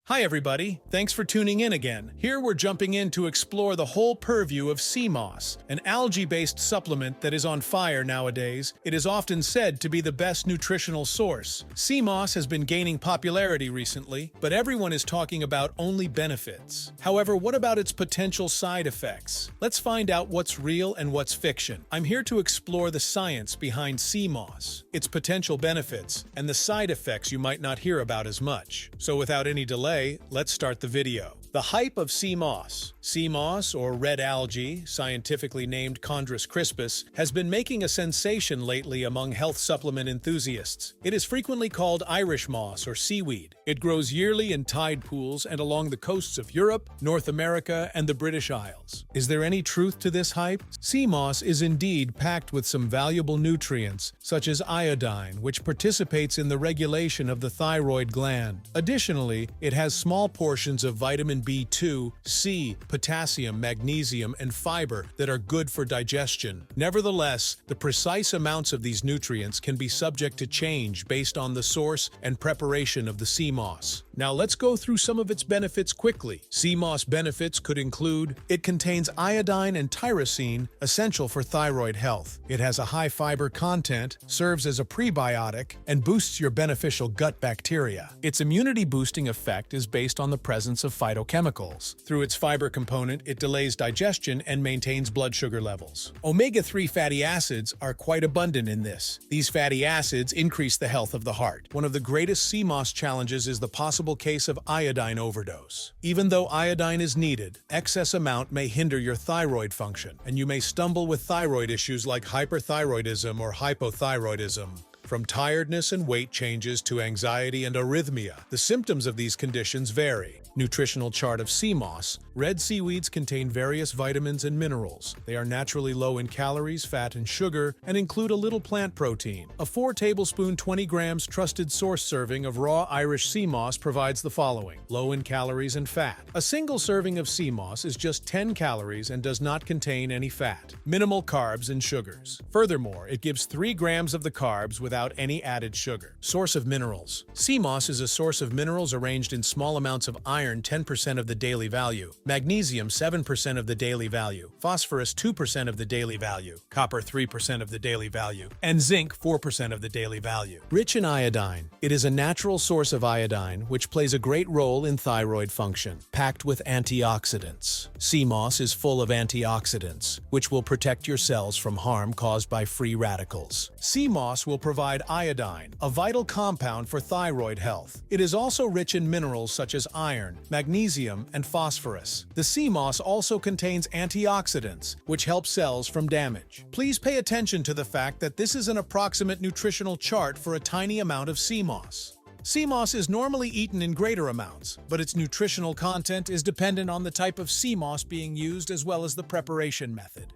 Hi everybody, thanks for tuning in again. Here we're jumping in to explore the whole purview of sea moss, an algae-based supplement that is on fire nowadays. It is often said to be the best nutritional source. Sea moss has been gaining popularity recently, but everyone is talking about only benefits. However, what about its potential side effects? Let's find out what's real and what's fiction. I'm here to explore the science behind sea moss, its potential benefits, and the side effects you might not hear about as much. So without any delay, let's start the video. The hype of sea moss. Sea moss, or red algae, scientifically named Chondrus crispus, has been making a sensation lately among health supplement enthusiasts. It is frequently called Irish moss or seaweed. It grows yearly in tide pools and along the coasts of Europe, North America, and the British Isles. Is there any truth to this hype? Sea moss is indeed packed with some valuable nutrients, such as iodine, which participates in the regulation of the thyroid gland. Additionally, it has small portions of vitamin B2, C, potassium, magnesium, and fiber that are good for digestion. Nevertheless, the precise amounts of these nutrients can be subject to change based on the source and preparation of the sea moss. Now let's go through some of its benefits quickly. Sea moss benefits could include: it contains iodine and tyrosine, essential for thyroid health. It has a high fiber content, serves as a prebiotic, and boosts your beneficial gut bacteria. Its immunity-boosting effect is based on the presence of phytochemicals. Through its fiber component, it delays digestion and maintains blood sugar levels. Omega-3 fatty acids are quite abundant in this. These fatty acids increase the health of the heart. One of the greatest sea moss challenges is the possible case of iodine overdose. Even though iodine is needed, excess amount may hinder your thyroid function, and you may stumble with thyroid issues like hyperthyroidism or hypothyroidism. From tiredness and weight changes to anxiety and arrhythmia, the symptoms of these conditions vary. Nutritional chart of sea moss. Red seaweeds contain various vitamins and minerals. They are naturally low in calories, fat, and sugar, and include a little plant protein. A 4 tablespoon 20 grams trusted source serving of raw Irish sea moss provides the following: low in calories and fat. A single serving of sea moss is just 10 calories and does not contain any fat. Minimal carbs and sugars. Furthermore, it gives 3 grams of the carbs without any added sugar. Source of minerals. Sea moss is a source of minerals arranged in small amounts of iron, 10% of the daily value, magnesium, 7% of the daily value, phosphorus, 2% of the daily value, copper, 3% of the daily value, and zinc, 4% of the daily value. Rich in iodine. It is a natural source of iodine, which plays a great role in thyroid function. Packed with antioxidants. Sea moss is full of antioxidants, which will protect your cells from harm caused by free radicals. Sea moss will provide iodine, a vital compound for thyroid health. It is also rich in minerals such as iron, magnesium, and phosphorus. The sea moss also contains antioxidants, which help cells from damage. Please pay attention to the fact that this is an approximate nutritional chart for a tiny amount of sea moss. Sea moss is normally eaten in greater amounts, but its nutritional content is dependent on the type of sea moss being used as well as the preparation method.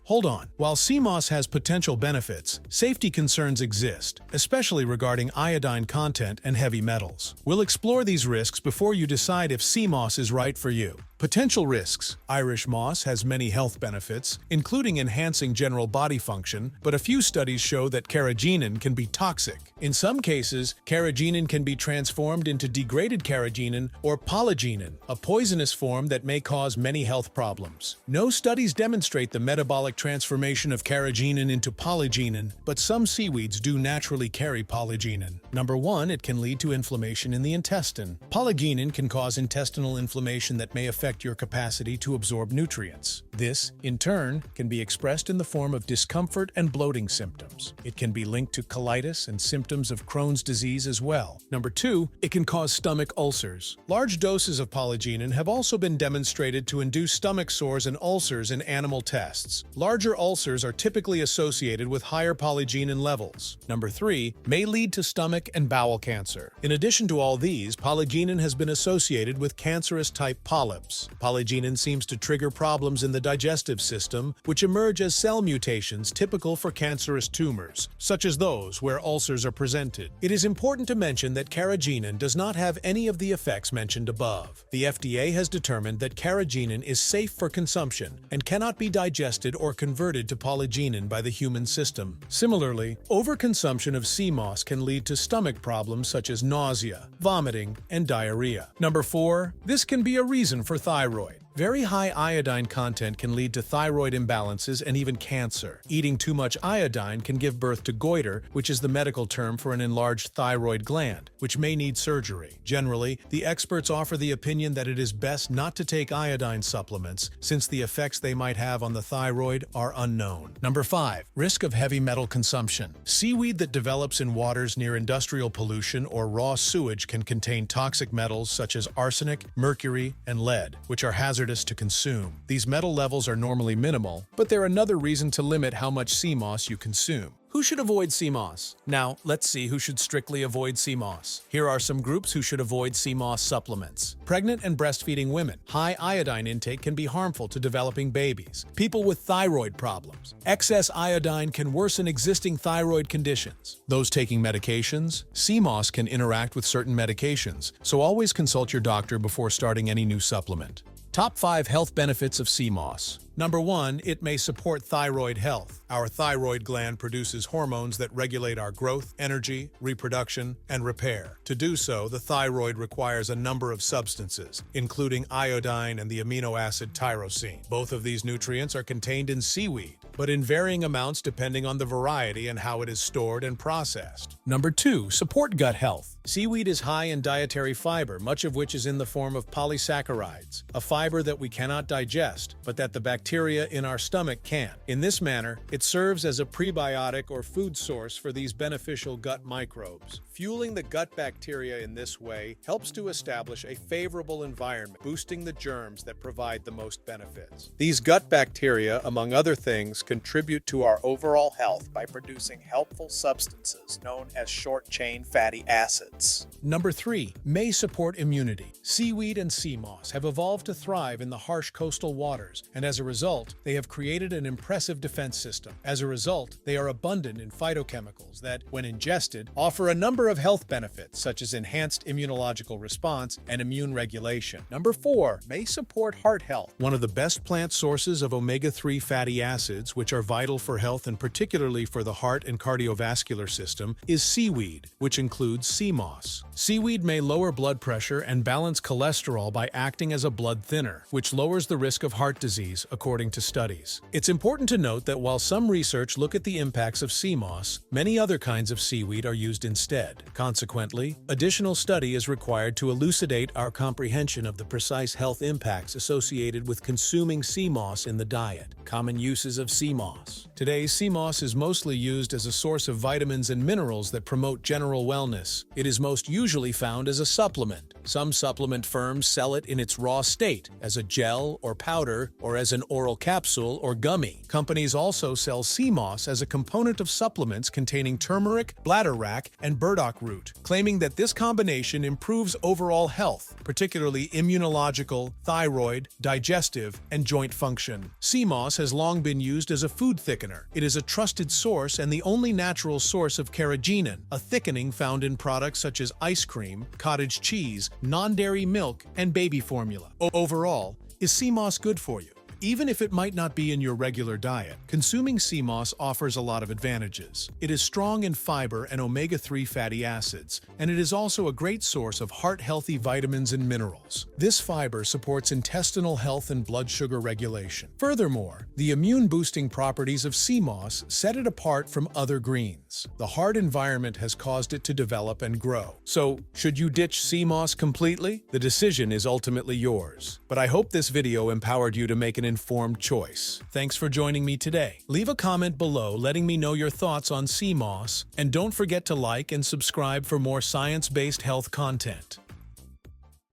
Hold on. While sea moss has potential benefits, safety concerns exist, especially regarding iodine content and heavy metals. We'll explore these risks before you decide if sea moss is right for you. Potential risks. Irish moss has many health benefits, including enhancing general body function, but a few studies show that carrageenan can be toxic. In some cases, carrageenan can be transformed into degraded carrageenan or polygenine, a poisonous form that may cause many health problems. No studies demonstrate the metabolic transformation of carrageenan into polygenine, but some seaweeds do naturally carry polygenine. Number 1, it can lead to inflammation in the intestine. Polygenine can cause intestinal inflammation that may affect your capacity to absorb nutrients. This, in turn, can be expressed in the form of discomfort and bloating symptoms. It can be linked to colitis and symptoms of Crohn's disease as well. Number 2, it can cause stomach ulcers. Large doses of polygenine have also been demonstrated to induce stomach sores and ulcers in animal tests. Larger ulcers are typically associated with higher polygenine levels. Number 3, may lead to stomach and bowel cancer. In addition to all these, polygenine has been associated with cancerous type polyps. Polygenine seems to trigger problems in the digestive system, which emerge as cell mutations typical for cancerous tumors, such as those where ulcers are presented. It is important to mention that carrageenan does not have any of the effects mentioned above. The FDA has determined that carrageenan is safe for consumption and cannot be digested or converted to polygenin by the human system. Similarly, overconsumption of sea moss can lead to stomach problems such as nausea, vomiting, and diarrhea. Number 4. This can be a reason for thyroid. Very high iodine content can lead to thyroid imbalances and even cancer. Eating too much iodine can give birth to goiter, which is the medical term for an enlarged thyroid gland, which may need surgery. Generally, the experts offer the opinion that it is best not to take iodine supplements, since the effects they might have on the thyroid are unknown. Number 5. Risk of heavy metal consumption. Seaweed that develops in waters near industrial pollution or raw sewage can contain toxic metals such as arsenic, mercury, and lead, which are hazardous to consume. These metal levels are normally minimal, but they're another reason to limit how much sea moss you consume. Who should avoid sea moss? Now, let's see who should strictly avoid sea moss. Here are some groups who should avoid sea moss supplements. Pregnant and breastfeeding women. High iodine intake can be harmful to developing babies. People with thyroid problems. Excess iodine can worsen existing thyroid conditions. Those taking medications. Sea moss can interact with certain medications, so always consult your doctor before starting any new supplement. Top 5 health benefits of sea moss. Number 1, it may support thyroid health. Our thyroid gland produces hormones that regulate our growth, energy, reproduction, and repair. To do so, the thyroid requires a number of substances, including iodine and the amino acid tyrosine. Both of these nutrients are contained in seaweed, but in varying amounts depending on the variety and how it is stored and processed. Number 2, support gut health. Seaweed is high in dietary fiber, much of which is in the form of polysaccharides, a fiber that we cannot digest, but that the bacteria in our stomach can. In this manner, it serves as a prebiotic or food source for these beneficial gut microbes. Fueling the gut bacteria in this way helps to establish a favorable environment, boosting the germs that provide the most benefits. These gut bacteria, among other things, contribute to our overall health by producing helpful substances known as short-chain fatty acids. Number 3, may support immunity. Seaweed and sea moss have evolved to thrive in the harsh coastal waters, and as a result, they have created an impressive defense system. As a result, they are abundant in phytochemicals that, when ingested, offer a number of health benefits such as enhanced immunological response and immune regulation. Number 4, may support heart health. One of the best plant sources of omega-3 fatty acids, which are vital for health and particularly for the heart and cardiovascular system, is seaweed, which includes sea moss. Seaweed may lower blood pressure and balance cholesterol by acting as a blood thinner, which lowers the risk of heart disease, according to studies. It's important to note that while some research look at the impacts of sea moss, many other kinds of seaweed are used instead. Consequently, additional study is required to elucidate our comprehension of the precise health impacts associated with consuming sea moss in the diet. Common uses of sea moss. Today, sea moss is mostly used as a source of vitamins and minerals that promote general wellness. It is most usually found as a supplement. Some supplement firms sell it in its raw state, as a gel or powder, or as an oral capsule or gummy. Companies also sell sea moss as a component of supplements containing turmeric, bladderwrack, and burdock root, claiming that this combination improves overall health, particularly immunological, thyroid, digestive, and joint function. Sea moss has long been used as a food thickener. It is a trusted source and the only natural source of carrageenan, a thickening found in products such as ice cream, cottage cheese, non-dairy milk, and baby formula. Overall, is sea moss good for you? Even if it might not be in your regular diet, consuming sea moss offers a lot of advantages. It is strong in fiber and omega-3 fatty acids, and it is also a great source of heart-healthy vitamins and minerals. This fiber supports intestinal health and blood sugar regulation. Furthermore, the immune-boosting properties of sea moss set it apart from other greens. The hard environment has caused it to develop and grow. So, should you ditch sea moss completely? The decision is ultimately yours. But I hope this video empowered you to make an informed choice. Thanks for joining me today. Leave a comment below letting me know your thoughts on sea moss, and don't forget to like and subscribe for more science-based health content.